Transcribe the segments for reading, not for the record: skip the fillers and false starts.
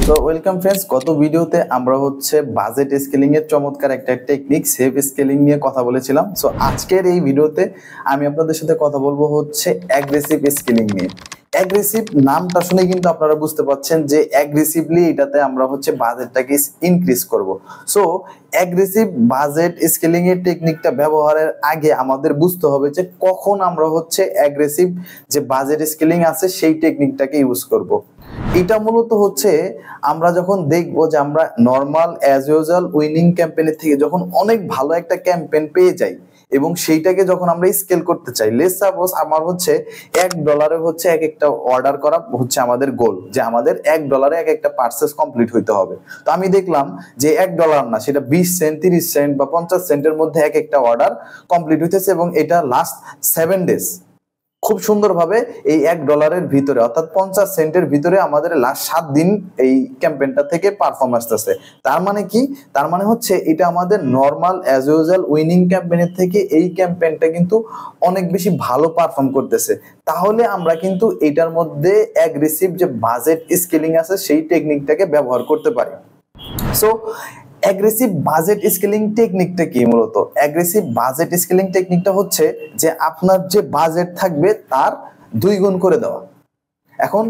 তো welcome friends, গত ভিডিওতে আমরা বাজেট স্কেলিং এর চমৎকার একটা টেকনিক সেভ স্কেলিং নিয়ে কথা বলেছিলাম। সো আজকের এই ভিডিওতে আমি আপনাদের সাথে কথা বলবো অ্যাগ্রেসিভ স্কেলিং নিয়ে। অ্যাগ্রেসিভ নামটা শুনে কিন্তু আপনারা বুঝতে পারছেন যে অ্যাগ্রেসিভলি এটাতে আমরা বাজেটটাকে ইনক্রিজ করব। সো অ্যাগ্রেসিভ বাজেট স্কেলিং এর টেকনিকটা ব্যবহারের আগে আমাদের বুঝতে হবে যে কখন আমরা অ্যাগ্রেসিভ যে বাজেট স্কেলিং আছে সেই টেকনিকটাকে ইউজ করব। এটা মূলত আমরা যখন দেখবো যে আমরা নর্মাল অ্যাজ ইউজুয়াল উইনিং ক্যাম্পেইনের থেকে যখন অনেক ভালো একটা ক্যাম্পেইন পেয়ে যাই এবং সেইটাকে যখন আমরা স্কেল করতে চাই, লেটস সাপোজ আমার $1 এক একটা অর্ডার করা আমাদের গোল, যে আমাদের $1 এক একটা পারচেজ কমপ্লিট হইতে হবে। তো আমি দেখলাম যে $1 না, সেটা 20 সেন্ট, 30 সেন্ট বা 50 সেন্টের মধ্যে এক একটা অর্ডার কমপ্লিট হইতেছে এবং এটা লাস্ট 7 ডেজ খুব সুন্দরভাবে এই $1 ভিতরে অর্থাৎ 50 সেন্টের ভিতরে আমাদের লাস্ট 7 দিন এই ক্যাম্পেইনটা থেকে পারফর্ম আসতেছে। তার মানে কি? তার মানে এটা আমাদের নরমাল অ্যাজ ইউজুয়াল উইনিং ক্যাম্পেইনের থেকে এই ক্যাম্পেইনটা কিন্তু অনেক বেশি ভালো পারফর্ম করতেছে। তাহলে আমরা কিন্তু এটার মধ্যে অ্যাগ্রেসিভ যে বাজেট স্কেলিং আছে সেই টেকনিকটাকে ব্যবহার করতে পারি। সো অ্যাগ্রেসিভ বাজেট স্কেলিং টেকনিকটা কি? মূলত অ্যাগ্রেসিভ বাজেট স্কেলিং টেকনিকটা যে আপনার যে বাজেট থাকবে তার 2 গুণ করে দেওয়া। এখন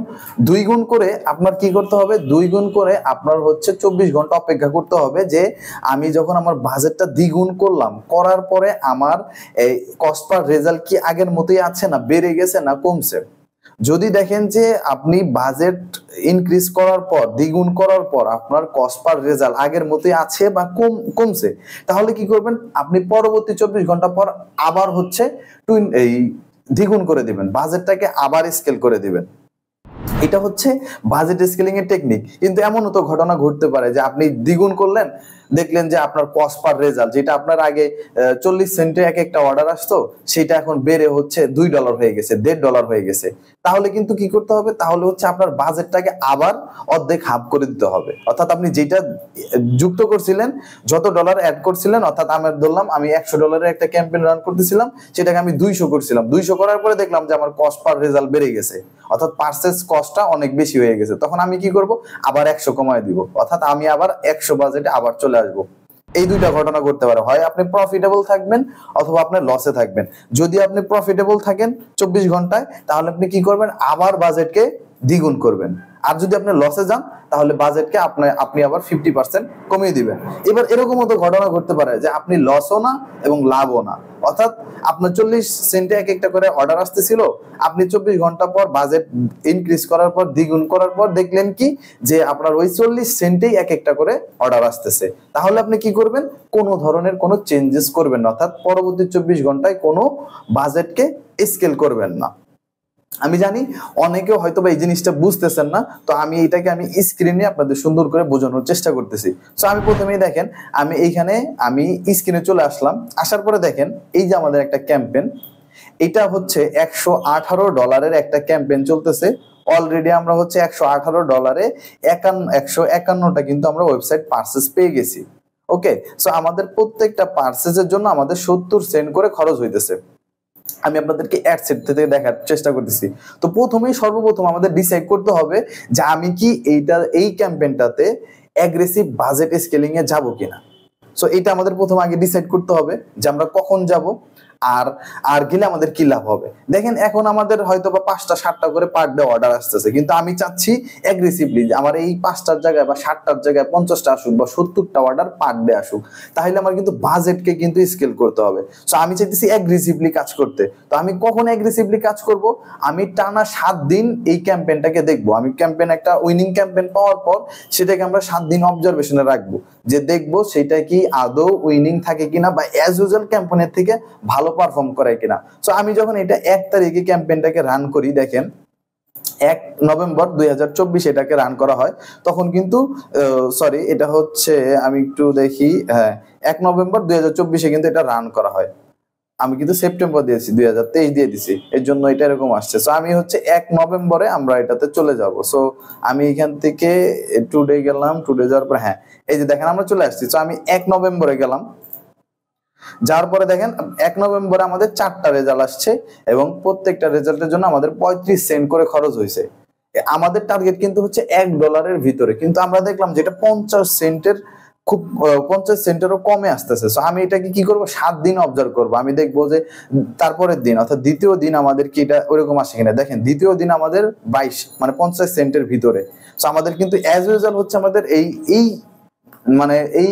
2 গুণ করে আপনার কি করতে হবে? 2 গুণ করে আপনার 24 ঘন্টা অপেক্ষা করতে হবে যে আমি যখন আমার বাজেটটা দ্বিগুণ করলাম, করার পরে আমার এই কস্ট পার রেজাল্ট কি আগের মতোই আছে না বেড়ে গেছে না কমছে। যদি দেখেন যে আপনি বাজেট ইনক্রিজ করার পর, দ্বিগুণ করার পর আপনার কস্ট পার রেজাল্ট আগের মতোই আছে বা কমছে, তাহলে কি করবেন? আপনি পরবর্তী 24 ঘন্টা পর আবার এই দ্বিগুণ করে দিবেন, বাজেটটাকে আবার স্কেল করে দিবেন। এটা বাজেট স্কেলিং এর টেকনিক। কিন্তু এমনও তো ঘটনা ঘটতে পারে যে আপনি দ্বিগুণ করলেন, দেখলেন যে আপনার কস্ট পার রেজাল্ট, যেটা আপনার আগে 40 সেন্টে এক একটা অর্ডার আসতো, সেটা এখন বেড়ে $2 হয়ে গেছে, $1.5 হয়ে গেছে। তাহলে কিন্তু কি করতে হবে? তাহলে আপনার বাজেটটাকে আবার অর্ধেক হাফ করে দিতে হবে। অর্থাৎ আপনি যেটা যুক্ত করছিলেন, যত ডলার অ্যাড করছিলেন, অর্থাৎ আমি ধরলাম আমি $100 একটা ক্যাম্পেইন রান করতেছিলাম, সেটাকে আমি 200 করছিলাম। 200 করার পরে দেখলাম যে আমার কস্ট পার রেজাল্ট বেড়ে গেছে, অর্থাৎ পারচেজ কস্টটা অনেক বেশি হয়ে গেছে। তখন আমি কি করব? আবার 100 কমায় দিব, অর্থাৎ আমি আবার 100 বাজেটে আবার চলে আসবো। এই দুইটা ঘটনা ঘটতে পারে, হয় আপনি প্রফিটেবল থাকবেন অথবা আপনি লসে থাকবেন। যদি আপনি প্রফিটেবল থাকেন 24 ঘন্টায়, তাহলে আপনি কি করবেন? আবার বাজেটকে দ্বিগুণ করবেন। আর যদি আপনি লসে যান, তাহলে বাজেটকে আপনি আবার 50% কমিয়ে দিবেন। এবার এরকমও তো ঘটনা ঘটতে পারে যে আপনি লসও না এবং লাভও না, অর্থাৎ আপনার 40 সেন্টে এক একটা করে অর্ডার আসতেছিল, আপনি 24 ঘন্টা পর বাজেট ইনক্রিজ করার পর, দ্বিগুণ করার পর দেখলেন কি যে আপনার ওই 40 সেন্টেই এক একটা করে অর্ডার আসতেছে। তাহলে আপনি কি করবেন? কোনো ধরনের কোনো চেঞ্জেস করবেন না, অর্থাৎ পরবর্তী 24 ঘন্টায় কোনো বাজেটকে স্কেল করবেন না। আমি জানি অনেকেও হয়তো বা এই জিনিসটা বুঝতেছেন না, তো আমি স্ক্রিনে আপনাদের সুন্দর করে বোঝানোর চেষ্টা করতেছি। সো আমি প্রথমেই দেখেন, আমি স্ক্রিনে চলে আসলাম। আসার পরে দেখেন এই যে আমাদের একটা ক্যাম্পেইন, এটা $118 একটা ক্যাম্পেইন চলতেছে। অলরেডি আমরা $118 151টা কিন্তু আমরা ওয়েবসাইট পারচেজ পেয়ে গেছি। ওকে, সো আমাদের প্রত্যেকটা পারচেজের জন্য আমাদের 70 সেন্ট করে খরচ হইতেছে। আমি আপনাদেরকে অ্যাড সেট থেকে দেখার চেষ্টা করতেছি। তো সর্বপ্রথম আমাদের ডিসাইড করতে হবে যে আমি কি এই ক্যাম্পেইনটাতে অ্যাগ্রেসিভ বাজেট স্কেলিং এ যাব কিনা। সো এটা আমাদের প্রথম আগে ডিসাইড করতে হবে যে আমরা কখন যাব আর গেলে আমাদের কি লাভ হবে। দেখেন এখন আমাদের হয়তো বা 5টা 7টা করে পার ডে অর্ডার আসতেছে, কিন্তু আমি চাচ্ছি অ্যাগ্রেসিভলি আমার এই 5টার জায়গায় বা 7টার জায়গায় 50টা আসুক বা 70টা অর্ডার পার ডে আসুক। তাহলে আমার কিন্তু বাজেটকে কিন্তু স্কেল করতে হবে। সো আমি চাইতেছি অ্যাগ্রেসিভলি কাজ করতে। তো আমি কখন অ্যাগ্রেসিভলি কাজ করব? আমি টানা 7 দিন এই ক্যাম্পেইনটাকে দেখবো। আমি একটা উইনিং ক্যাম্পেইন পাওয়ার পর সেটাকে আমরা 7 দিন অবজারভেশনে রাখবো, যে দেখবো সেটা কি আদৌ উইনিং থাকে কিনা বা অ্যাজ ইউজুয়াল ক্যাম্পেইনের থেকে ভালো পারফর্ম করে কিনা। সো আমি যখন এটা 1 তারিখে ক্যাম্পেইনটাকে রান করি, দেখেন 1 নভেম্বর 2024 এটাকে রান করা হয়, তখন কিন্তু সরি এটা আমি একটু দেখি, হ্যাঁ 1 নভেম্বর 2024 কিন্তু এটা রান করা হয়। আমি কিন্তু সেপ্টেম্বর দিয়েছি, 2023 দিয়ে দিছি, এর জন্য এটা এরকম আসছে। সো আমি 1 নভেম্বরে আমরা এটাতে চলে যাব। সো আমি এখান থেকে টুডে গেলাম, টুডে যাওয়ার পর হ্যাঁ এই যে দেখেন আমরা চলে আসছি। সো আমি 1 নভেম্বরে গেলাম, যার পরে দেখেন 1 নভেম্বরে আমাদের 4টা রেজাল্ট আসছে এবং প্রত্যেকটা রেজাল্টের জন্য আমাদের 35 সেন্ট করে খরচ হয়েছে। আমাদের টার্গেট কিন্তু হচ্ছে $1 ভিতরে, কিন্তু আমরা দেখলাম যেটা 50 সেন্টের খুব 50 সেন্টেরও কমে আসতেছে। সো আমি এটাকে কি করব, 7 দিন অবজার্ভ করব। আমি দেখবো যে তারপরের দিন অর্থাৎ দ্বিতীয় দিন আমাদের কি এটা ওইরকম আসে কিনা। দেখেন দ্বিতীয় দিন আমাদের 22 মানে 50 সেন্টের ভিতরে। সো আমাদের কিন্তু অ্যাজ ইউজুয়াল হচ্ছে আমাদের এই এই মানে এই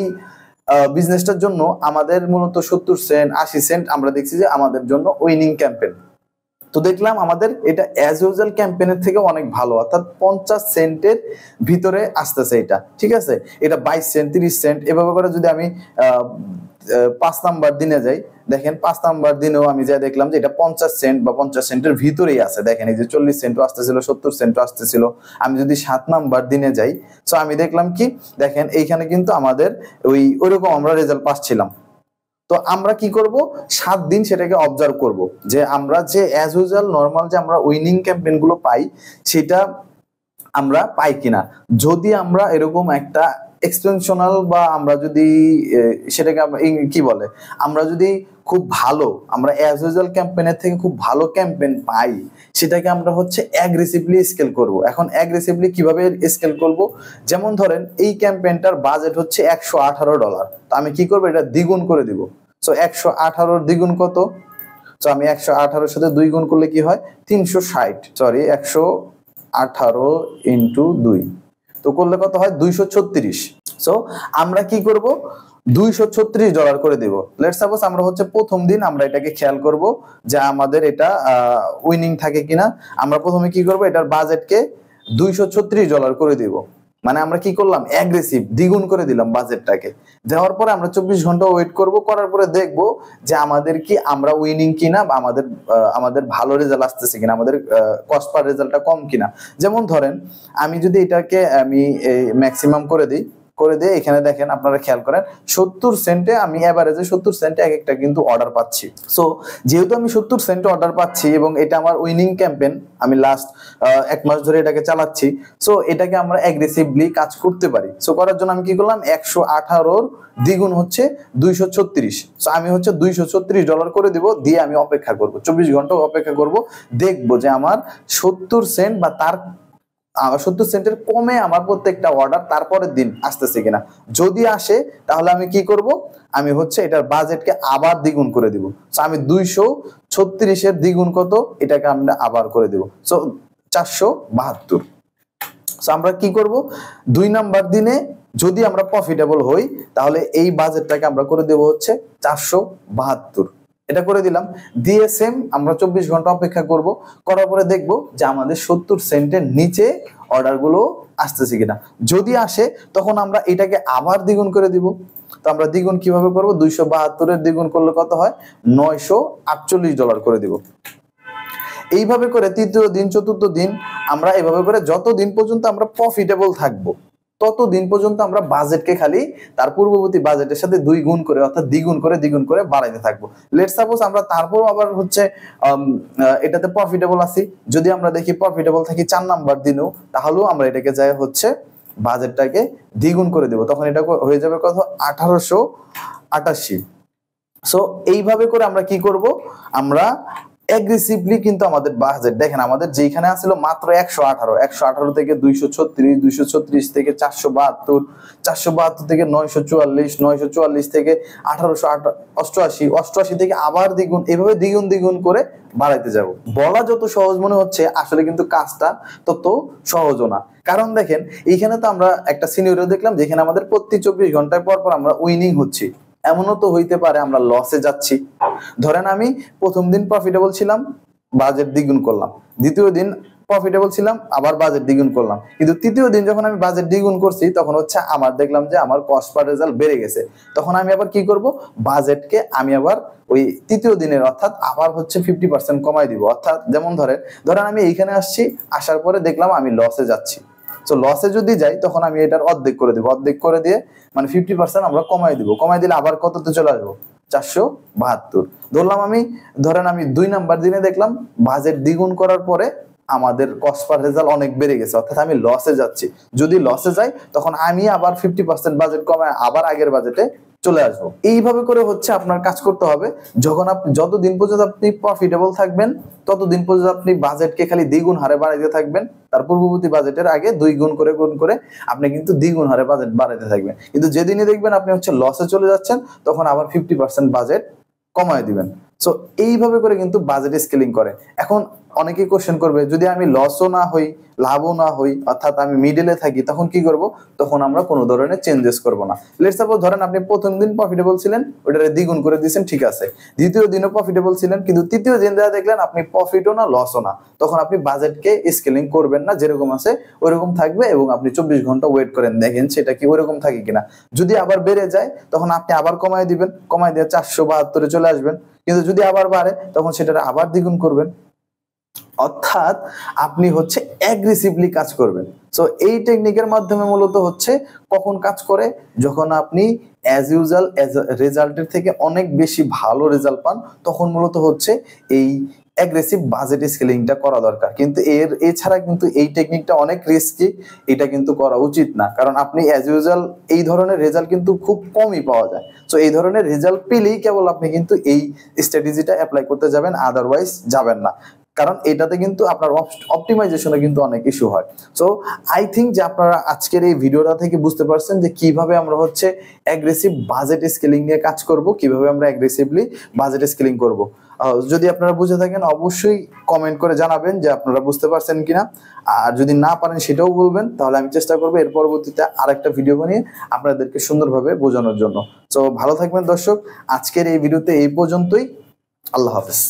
বিজনেসটার জন্য আমাদের মূলত 70 সেন্ট 80 সেন্ট আমরা দেখছি যে আমাদের জন্য উইনিং ক্যাম্পেইন। তো দেখলাম আমাদের এটা অ্যাজ ইউজুয়াল ক্যাম্পেইনের থেকে অনেক ভালো, অর্থাৎ 50 সেন্টের ভিতরে আসতেছে এটা, ঠিক আছে। এটা 22 সেন্ট 30 সেন্ট এভাবে করে যদি আমি 5 নাম্বার দিনে যাই, দেখেন 5 নাম্বার দিনেও আমি যা দেখলাম যে এটা 50 সেন্ট বা 50 সেন্টের ভিতরেই আছে। দেখেন এই যে 40 সেন্টও আসতেছিল, 70 সেন্টও আসতেছিল। আমি যদি 7 নাম্বার দিনে যাই, সো আমি দেখলাম কি, দেখেন এইখানে কিন্তু আমাদের ওইরকম আমরা রেজাল্ট পাচ্ছিলাম। তো আমরা কি করব, 7 দিন সেটাকে অবজার্ভ করব যে আমরা যে অ্যাজ ইউজুয়াল নরমাল যে আমরা উইনিং ক্যাম্পেইন গুলো পাই সেটা আমরা পাই কিনা। যদি আমরা এরকম একটা এক্সটেনশনাল বা আমরা যদি সেটাকে কি বলে, আমরা যদি খুব ভালো আমরা অ্যাজ ইউজুয়াল ক্যাম্পেইনের থেকে খুব ভালো ক্যাম্পেইন পাই, সেটাকে আমরা হচ্ছে অ্যাগ্রেসিভলি স্কেল করব। এখন অ্যাগ্রেসিভলি কিভাবে স্কেল করব, যেমন ধরেন এই ক্যাম্পেইনটার বাজেট হচ্ছে $118। তো আমি কি করব, এটা দ্বিগুণ করে দিব। সো 118 দ্বিগুণ কত, তো আমি 118 সাথে 2 গুণ করলে কি হয় 360, সরি 118 ইন্টু 2, তো করলে কত হয় 236। সো আমরা কি করব, $236 করে দেব। লেটস সাপোজ আমরা হচ্ছে প্রথম দিন আমরা এটাকে খেয়াল করব যে আমাদের এটা উইনিং থাকে কিনা। আমরা প্রথমে কি করব, এটার বাজেটকে $236 করে দিব। মানে আমরা কি করলাম, অ্যাগ্রেসিভ দ্বিগুণ করে দিলাম বাজেটটাকে। দেওয়ার পরে আমরা 24 ঘন্টা ওয়েট করব, করার পরে দেখব যে আমাদের কি আমরা উইনিং কিনা বা আমাদের ভালো রেজাল্ট আসতেছে কিনা, আমাদের কস্ট পার রেজাল্টটা কম কিনা। যেমন ধরেন আমি যদি এটাকে আমি ম্যাক্সিমাম করে দিই, এখানে দেখেন আপনারা খেয়াল করেন 70 সেন্টে আমি এভারেজে 70 সেন্টে এক একটা কিন্তু অর্ডার পাচ্ছি। সো যেহেতু আমি 70 সেন্টে অর্ডার পাচ্ছি এবং এটা আমার উইনিং ক্যাম্পেইন, আমি লাস্ট 1 মাস ধরে এটাকে চালাচ্ছি, সো এটাকে আমরা অ্যাগ্রেসিভলি কাজ করতে পারি। সো করার জন্য আমি কি করলাম, 118 দ্বিগুণ হচ্ছে 236। সো আমি হচ্ছে $236 করে দিব, দিয়ে আমি অপেক্ষা করব 24 ঘন্টা অপেক্ষা করব, দেখবো যে আমার 70 সেন্ট বা তার 70 সেন্টের কমে আমার প্রত্যেকটা অর্ডার তারপরের দিন আসতেছে কিনা। যদি আসে তাহলে আমি কি করব, আমি হচ্ছে এটার বাজেটকে আবার দ্বিগুণ করে দিব। সো আমি 236 এর দ্বিগুণ কত, এটাকে আমরা আবার করে দিব, সো 472। সো আমরা কি করব, 2 নাম্বার দিনে যদি আমরা প্রফিটেবল হই তাহলে এই বাজেটটাকে আমরা করে দেব হচ্ছে 472। এটা করে দিলাম, দিয়ে সেম আমরা 24 ঘন্টা অপেক্ষা করব, করার পরে দেখব যে আমাদের 70 সেন্টের নিচে অর্ডারগুলো আসতেছে কিনা। যদি আসে তখন আমরা এটাকে আবার দ্বিগুণ করে দিব। তো আমরা দ্বিগুণ কিভাবে করব, 272 এর দ্বিগুণ করলে কত হয়, $948 করে দিব। এইভাবে করে তৃতীয় দিন চতুর্থ দিন আমরা এভাবে করে যতদিন পর্যন্ত আমরা প্রফিটেবল থাকবো ততদিন পর্যন্ত আমরা বাজেটকে খালি তার পূর্ববর্তী বাজেটের সাথে 2 গুণ করে অর্থাৎ দ্বিগুণ করে বাড়াইতে থাকবো। লেটস সাপোজ আমরা তারপর আবার হচ্ছে এটাতে প্রফিটেবল আছি, যদি আমরা দেখি প্রফিটেবল থাকি 4 নাম্বার দিনেও, তাহলেও আমরা এটাকে যাই হচ্ছে বাজেটটাকে দ্বিগুণ করে দেব, তখন এটা হয়ে যাবে কত, 1888। সো এইভাবে করে আমরা কি করব, আমরা অ্যাগ্রেসিভলি কিন্তু আমাদের বাজেট দেখেন আমাদের যেখানে আসছিল মাত্র 118 থেকে 236, 236 থেকে 472, 472 থেকে 944, 944 থেকে 1888, 88 থেকে আবার দ্বিগুণ, এভাবে দ্বিগুণ করে বাড়াইতে যাব। বলা যত সহজ মনে হচ্ছে আসলে কিন্তু কাজটা তত সহজও না। কারণ দেখেন এইখানে তো আমরা একটা সিনারিও দেখলাম যেখানে আমাদের প্রতি 24 ঘন্টায় পর আমরা উইনিং হচ্ছি, এমনও তো হইতে পারে আমরা লসে যাচ্ছি। ধরেন আমি প্রথম দিন প্রফিটেবল ছিলাম, বাজেট দ্বিগুণ করলাম, দ্বিতীয় দিন প্রফিটেবল ছিলাম, আবার বাজেট দ্বিগুণ করলাম, কিন্তু তৃতীয় দিন যখন আমি বাজেট দ্বিগুণ করছি তখন হচ্ছে আমার দেখলাম যে আমার কস্ট পার রেজাল্ট বেড়ে গেছে। তখন আমি আবার কি করব, বাজেটকে আমি আবার ওই তৃতীয় দিনের অর্থাৎ আবার হচ্ছে 50% কমাই দিব। অর্থাৎ যেমন ধরেন আমি এইখানে আসছি, আসার পরে দেখলাম আমি লসে যাচ্ছি, তো লসে যদি যাই তখন আমি এটার অর্ধেক করে দিব, অর্ধেক করে দিয়ে মানে 50% আমরা কমাই দিব, কমাই দিলে আবার কততে চলে আসবো, 472। ধরেন আমি 2 নাম্বার দিনে দেখলাম বাজেট দ্বিগুণ করার পরে আমাদের কস্ট পার রেজাল্ট অনেক বেড়ে গেছে, অর্থাৎ আমি লসে যাচ্ছি। যদি লসে যাই তখন আমি আবার 50% বাজেট কমায় আবার আগের বাজেটে চলে আসবো। এইভাবে করে হচ্ছে আপনার কাজ করতে হবে। যখন আপনি যতদিন পর্যন্ত আপনি প্রফিটেবল থাকবেন ততদিন পর্যন্ত আপনি বাজেটকে খালি দ্বিগুণ হারে বাড়াইতে থাকবেন। তার পূর্ববর্তী বাজেটের আগে 2 গুণ করে আপনি কিন্তু দ্বিগুণ হারে বাজেট বাড়াইতে থাকবেন। কিন্তু যেদিনই দেখবেন আপনি হচ্ছে লসে চলে যাচ্ছেন তখন আবার 50% বাজেট কমায় দিবেন। সো এইভাবে করে কিন্তু বাজেট স্কেলিং করে। এখন অনেকেই কোশ্চেন করবে, যদি আমি লসও না হই লাভও না হই, অর্থাৎ আমি মিডলে থাকি, তখন কি করব? তখন আমরা কোনো ধরনের চেঞ্জেস করব না। লেটস সাপোজ ধরেন আপনি প্রথম দিন প্রফিটেবল ছিলেন, ওটারে দ্বিগুণ করে দিয়েছেন, ঠিক আছে। দ্বিতীয় দিনও প্রফিটেবল ছিলেন, কিন্তু তৃতীয় দিন যা দেখলেন আপনি প্রফিটও না লসও না, তখন আপনি বাজেটকে স্কেলিং করবেন না, যেরকম আছে ওইরকম থাকবে এবং আপনি 24 ঘন্টা ওয়েট করেন, দেখেন সেটা কি ওইরকম থাকে কিনা। যদি আবার বেড়ে যায় তখন আপনি আবার কমায় দিবেন, কমায় দিয়ে 472 চলে আসবেন। কিন্তু যদি আবার বাড়ে তখন সেটা আবার দ্বিগুণ করবেন। অর্থাৎ আপনি হচ্ছে অ্যাগ্রেসিভলি কাজ করবেন। সো এই টেকনিকের মাধ্যমে মূলত হচ্ছে কখন কাজ করে, যখন আপনি অ্যাজ ইউজুয়াল রেজাল্টের থেকে অনেক বেশি ভালো রেজাল্ট পান, তখন মূলত হচ্ছে এই অ্যাগ্রেসিভ বাজেট স্কেলিংটা করা দরকার। কিন্তু এছাড়া কিন্তু এই টেকনিকটা অনেক রিস্কি, এটা কিন্তু করা উচিত না। কারণ আপনি অ্যাজ ইউজুয়াল এই ধরনের রেজাল্ট কিন্তু খুব কমই পাওয়া যায়। সো এই ধরনের রেজাল্ট পেলেই কেবল আপনি কিন্তু এই স্ট্র্যাটেজিটা অ্যাপ্লাই করতে যাবেন, আদারওয়াইজ যাবেন না। কারণ এটাতে কিন্তু আপনার অপটিমাইজেশনে কিন্তু অনেক ইস্যু হয়। সো আই থিঙ্ক যে আপনারা আজকের এই ভিডিওটা থেকে বুঝতে পারছেন যে কিভাবে আমরা হচ্ছে অ্যাগ্রেসিভ বাজেট স্কেলিং নিয়ে কাজ করব, কিভাবে আমরা অ্যাগ্রেসিভলি বাজেট স্কেলিং করব। যদি আপনারা বুঝে থাকেন অবশ্যই কমেন্ট করে জানাবেন যে আপনারা বুঝতে পারছেন কিনা। আর যদি না পারেন সেটাও বলবেন, তাহলে আমি চেষ্টা করবো এর পরবর্তীতে আরেকটা ভিডিও বানিয়ে আপনাদেরকে সুন্দরভাবে বোঝানোর জন্য। সো ভালো থাকবেন দর্শক, আজকের এই ভিডিওতে এই পর্যন্তই। আল্লাহ হাফেজ।